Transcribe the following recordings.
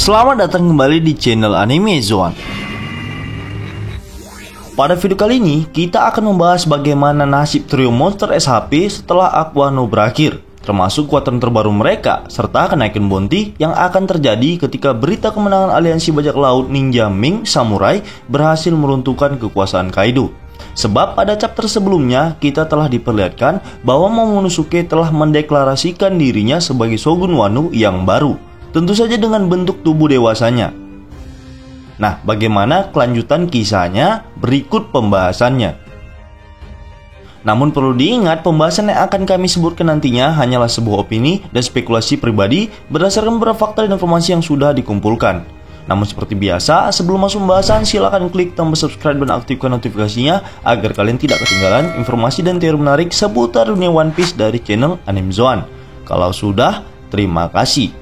Selamat datang kembali di channel Anime Zone. Pada video kali ini, kita akan membahas bagaimana nasib trio monster SHP setelah Aquano berakhir, termasuk kekuatan terbaru mereka, serta kenaikan bounty yang akan terjadi ketika berita kemenangan aliansi bajak laut Ninja Ming Samurai berhasil meruntuhkan kekuasaan Kaido. Sebab pada chapter sebelumnya, kita telah diperlihatkan bahwa Momonosuke telah mendeklarasikan dirinya sebagai Shogun Wano yang baru, tentu saja dengan bentuk tubuh dewasanya. Nah, bagaimana kelanjutan kisahnya? Berikut pembahasannya. Namun perlu diingat, pembahasan yang akan kami sebutkan nantinya hanyalah sebuah opini dan spekulasi pribadi berdasarkan beberapa fakta dan informasi yang sudah dikumpulkan. Namun seperti biasa, sebelum masuk pembahasan, silakan klik tombol subscribe dan aktifkan notifikasinya agar kalian tidak ketinggalan informasi dan teori menarik seputar dunia One Piece dari channel Anime Zone. Kalau sudah, terima kasih.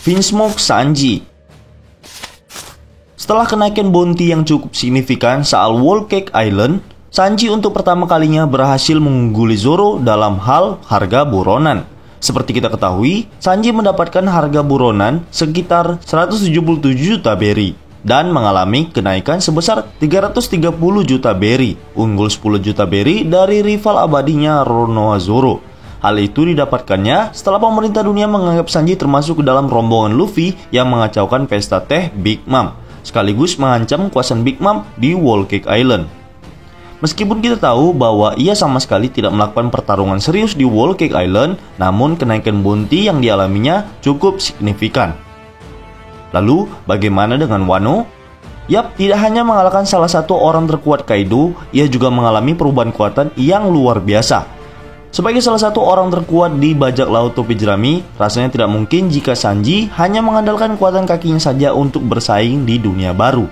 Vinsmoke Sanji. Setelah kenaikan bounty yang cukup signifikan saat Whole Cake Island, Sanji untuk pertama kalinya berhasil mengungguli Zoro dalam hal harga buronan. Seperti kita ketahui, Sanji mendapatkan harga buronan sekitar 177 juta berry dan mengalami kenaikan sebesar 330 juta berry, unggul 10 juta berry dari rival abadinya Roronoa Zoro. Hal itu didapatkannya setelah pemerintah dunia menganggap Sanji termasuk ke dalam rombongan Luffy yang mengacaukan pesta teh Big Mom, sekaligus mengancam kekuasaan Big Mom di Whole Cake Island. Meskipun kita tahu bahwa ia sama sekali tidak melakukan pertarungan serius di Whole Cake Island, namun kenaikan bounty yang dialaminya cukup signifikan. Lalu, bagaimana dengan Wano? Yap, tidak hanya mengalahkan salah satu orang terkuat Kaido, ia juga mengalami perubahan kekuatan yang luar biasa. Sebagai salah satu orang terkuat di bajak laut topi jerami, rasanya tidak mungkin jika Sanji hanya mengandalkan kekuatan kakinya saja untuk bersaing di dunia baru.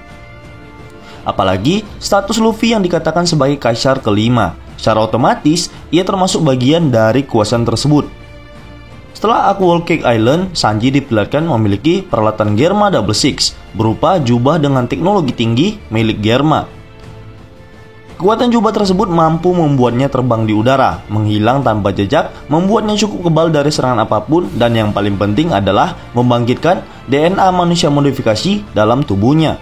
Apalagi status Luffy yang dikatakan sebagai kaisar kelima, secara otomatis ia termasuk bagian dari kekuasaan tersebut. Setelah Whole Cake Island, Sanji diperlihatkan memiliki peralatan Germa Double Six berupa jubah dengan teknologi tinggi milik Germa. Kekuatan jubah tersebut mampu membuatnya terbang di udara, menghilang tanpa jejak, membuatnya cukup kebal dari serangan apapun, dan yang paling penting adalah membangkitkan DNA manusia modifikasi dalam tubuhnya.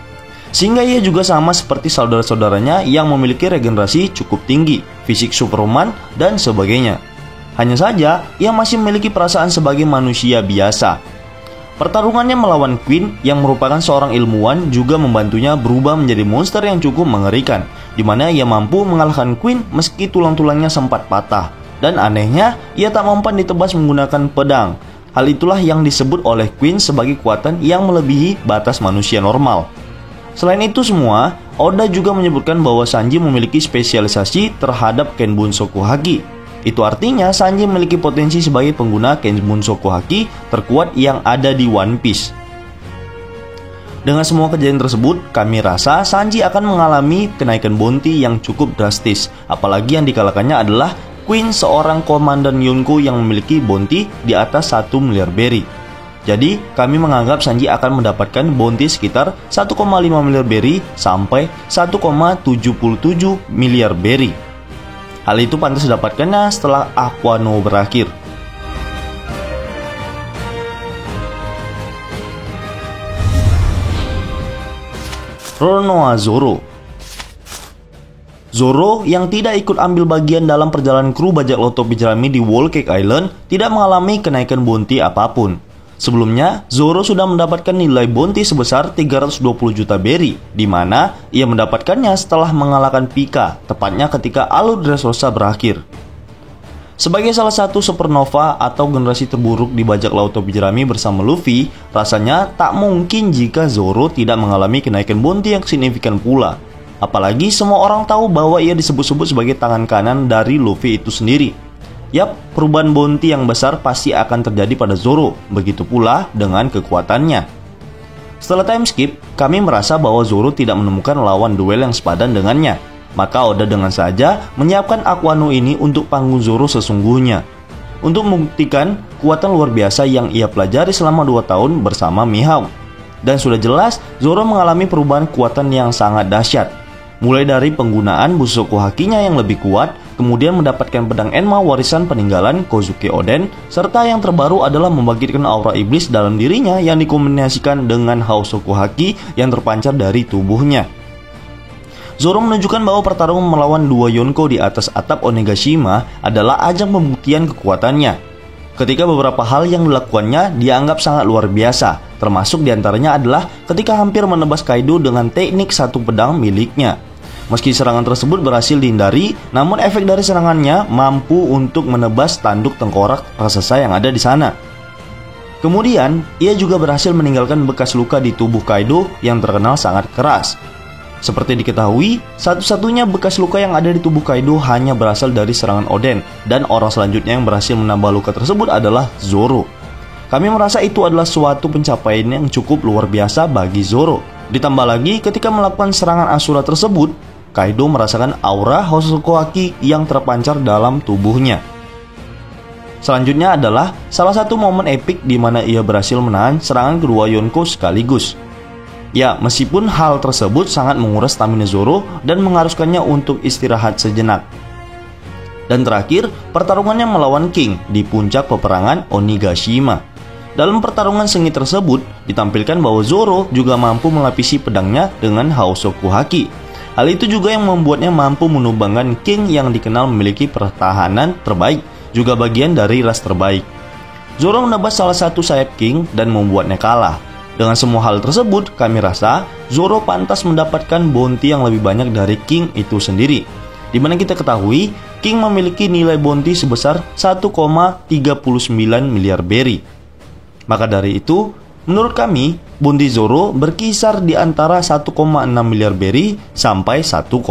Sehingga ia juga sama seperti saudara-saudaranya yang memiliki regenerasi cukup tinggi, fisik Superman, dan sebagainya. Hanya saja, ia masih memiliki perasaan sebagai manusia biasa. Pertarungannya melawan Queen yang merupakan seorang ilmuwan juga membantunya berubah menjadi monster yang cukup mengerikan, di mana ia mampu mengalahkan Queen meski tulang-tulangnya sempat patah. Dan anehnya, ia tak mempan ditebas menggunakan pedang. Hal itulah yang disebut oleh Queen sebagai kekuatan yang melebihi batas manusia normal. Selain itu semua, Oda juga menyebutkan bahwa Sanji memiliki spesialisasi terhadap Kenbunsoku Haki. Itu artinya Sanji memiliki potensi sebagai pengguna Kenbunsoku Haki terkuat yang ada di One Piece. Dengan semua kejadian tersebut, kami rasa Sanji akan mengalami kenaikan bounty yang cukup drastis. Apalagi yang dikalahkannya adalah Queen, seorang komandan Yonko yang memiliki bounty di atas 1 miliar berry. Jadi, kami menganggap Sanji akan mendapatkan bounty sekitar 1,5 miliar berry sampai 1,77 miliar berry. Hal itu pantas didapatkannya setelah Aquano berakhir. Roronoa Zoro. Zoro yang tidak ikut ambil bagian dalam perjalanan kru bajak laut topi jerami di Whole Cake Island tidak mengalami kenaikan bounty apapun. Sebelumnya, Zoro sudah mendapatkan nilai bounty sebesar 320 juta berry, di mana ia mendapatkannya setelah mengalahkan Pika, tepatnya ketika Alur Dressrosa berakhir. Sebagai salah satu supernova atau generasi terburuk di bajak laut topi jerami bersama Luffy, rasanya tak mungkin jika Zoro tidak mengalami kenaikan bounty yang signifikan pula. Apalagi semua orang tahu bahwa ia disebut-sebut sebagai tangan kanan dari Luffy itu sendiri. Yap, perubahan bounty yang besar pasti akan terjadi pada Zoro, begitu pula dengan kekuatannya. Setelah time skip, kami merasa bahwa Zoro tidak menemukan lawan duel yang sepadan dengannya. Maka Oda dengan saja menyiapkan Aquano ini untuk panggung Zoro sesungguhnya, untuk membuktikan kekuatan luar biasa yang ia pelajari selama 2 tahun bersama Mihawk. Dan sudah jelas, Zoro mengalami perubahan kekuatan yang sangat dahsyat. Mulai dari penggunaan Bushoku Hakinya yang lebih kuat, kemudian mendapatkan pedang Enma warisan peninggalan Kozuki Oden, serta yang terbaru adalah membangkitkan aura iblis dalam dirinya yang dikombinasikan dengan Hosoku Haki yang terpancar dari tubuhnya. Zoro menunjukkan bahwa pertarungan melawan dua Yonko di atas atap Onigashima adalah ajang pembuktian kekuatannya. Ketika beberapa hal yang dilakukannya dianggap sangat luar biasa, termasuk diantaranya adalah ketika hampir menebas Kaido dengan teknik satu pedang miliknya. Meski serangan tersebut berhasil dihindari, namun efek dari serangannya mampu untuk menebas tanduk tengkorak raksasa yang ada di sana. Kemudian, ia juga berhasil meninggalkan bekas luka di tubuh Kaido yang terkenal sangat keras. Seperti diketahui, satu-satunya bekas luka yang ada di tubuh Kaido hanya berasal dari serangan Oden, dan orang selanjutnya yang berhasil menambah luka tersebut adalah Zoro. Kami merasa itu adalah suatu pencapaian yang cukup luar biasa bagi Zoro. Ditambah lagi, ketika melakukan serangan Asura tersebut, Kaido merasakan aura Hosoku Haki yang terpancar dalam tubuhnya. Selanjutnya adalah salah satu momen epik di mana ia berhasil menahan serangan kedua Yonko sekaligus. Ya, meskipun hal tersebut sangat menguras stamina Zoro dan mengharuskannya untuk istirahat sejenak. Dan terakhir, pertarungannya melawan King di puncak peperangan Onigashima. Dalam pertarungan sengit tersebut, ditampilkan bahwa Zoro juga mampu melapisi pedangnya dengan Hosoku Haki. Hal itu juga yang membuatnya mampu menumbangkan King yang dikenal memiliki pertahanan terbaik, juga bagian dari ras terbaik. Zoro menebas salah satu sayap King dan membuatnya kalah. Dengan semua hal tersebut, kami rasa Zoro pantas mendapatkan bounty yang lebih banyak dari King itu sendiri. Dimana kita ketahui, King memiliki nilai bounty sebesar 1,39 miliar berry. Maka dari itu, menurut kami, bounty Zoro berkisar di antara 1,6 miliar berry sampai 1,9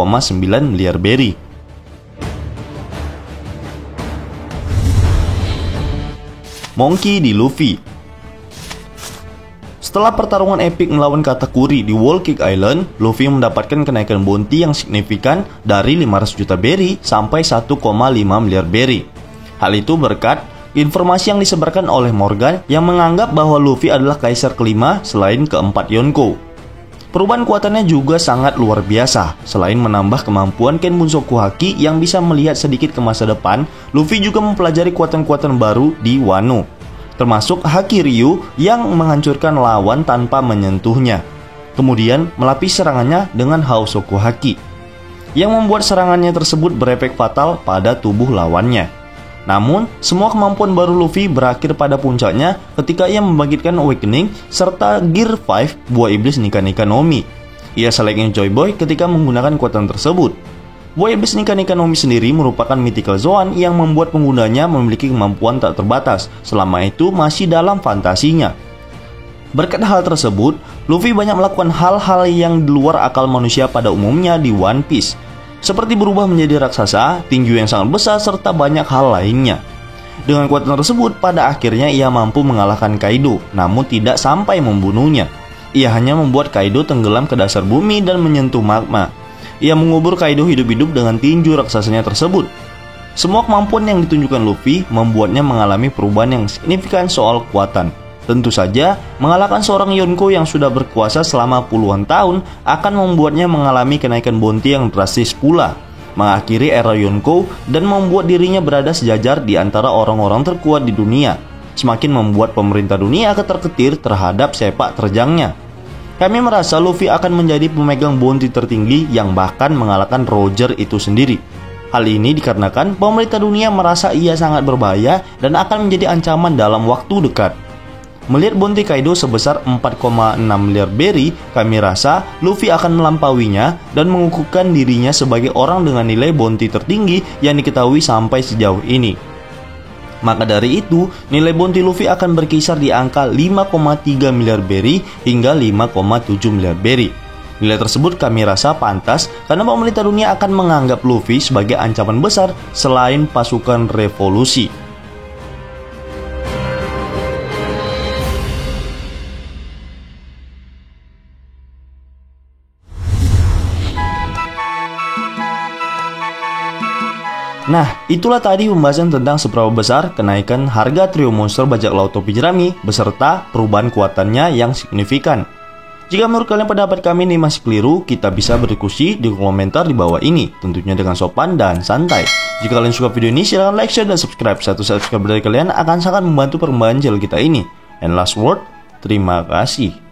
miliar berry. Monkey di Luffy. Setelah pertarungan epik melawan Katakuri di Whole Cake Island, Luffy mendapatkan kenaikan bounty yang signifikan dari 500 juta berry sampai 1,5 miliar berry. Hal itu berkat informasi yang disebarkan oleh Morgan yang menganggap bahwa Luffy adalah kaisar kelima selain keempat Yonko. Perubahan kuatannya juga sangat luar biasa. Selain menambah kemampuan Ken Bushoku Haki yang bisa melihat sedikit ke masa depan, Luffy juga mempelajari kuatan-kuatan baru di Wano, termasuk Haki Ryu yang menghancurkan lawan tanpa menyentuhnya. Kemudian melapis serangannya dengan Hosoku Haki, yang membuat serangannya tersebut berefek fatal pada tubuh lawannya. Namun, semua kemampuan baru Luffy berakhir pada puncaknya ketika ia membangkitkan Awakening serta Gear 5 buah iblis Nika-Nika no Mi. Ia saling enjoy boy ketika menggunakan kekuatan tersebut. Buah iblis Nika-Nika no Mi sendiri merupakan mythical Zoan yang membuat penggunanya memiliki kemampuan tak terbatas, selama itu masih dalam fantasinya. Berkat hal tersebut, Luffy banyak melakukan hal-hal yang di luar akal manusia pada umumnya di One Piece, seperti berubah menjadi raksasa, tinju yang sangat besar, serta banyak hal lainnya. Dengan kekuatan tersebut, pada akhirnya ia mampu mengalahkan Kaido, namun tidak sampai membunuhnya. Ia hanya membuat Kaido tenggelam ke dasar bumi dan menyentuh magma. Ia mengubur Kaido hidup-hidup dengan tinju raksasanya tersebut. Semua kemampuan yang ditunjukkan Luffy membuatnya mengalami perubahan yang signifikan soal kekuatan. Tentu saja, mengalahkan seorang Yonko yang sudah berkuasa selama puluhan tahun akan membuatnya mengalami kenaikan bounty yang drastis pula, mengakhiri era Yonko dan membuat dirinya berada sejajar di antara orang-orang terkuat di dunia, semakin membuat pemerintah dunia ketar-ketir terhadap sepak terjangnya. Kami merasa Luffy akan menjadi pemegang bounty tertinggi yang bahkan mengalahkan Roger itu sendiri. Hal ini dikarenakan pemerintah dunia merasa ia sangat berbahaya dan akan menjadi ancaman dalam waktu dekat. Melihat bounty Kaido sebesar 4,6 miliar berry, kami rasa Luffy akan melampauinya dan mengukuhkan dirinya sebagai orang dengan nilai bounty tertinggi yang diketahui sampai sejauh ini. Maka dari itu, nilai bounty Luffy akan berkisar di angka 5,3 miliar berry hingga 5,7 miliar berry. Nilai tersebut kami rasa pantas karena pemerintah dunia akan menganggap Luffy sebagai ancaman besar selain pasukan revolusi. Nah, itulah tadi pembahasan tentang seberapa besar kenaikan harga trio monster bajak laut topi jerami beserta perubahan kuatannya yang signifikan. Jika menurut kalian pendapat kami ini masih keliru, kita bisa berdiskusi di komentar di bawah ini, tentunya dengan sopan dan santai. Jika kalian suka video ini, silahkan like, share, dan subscribe. Satu subscribe dari kalian akan sangat membantu perkembangan channel kita ini. And last word, terima kasih.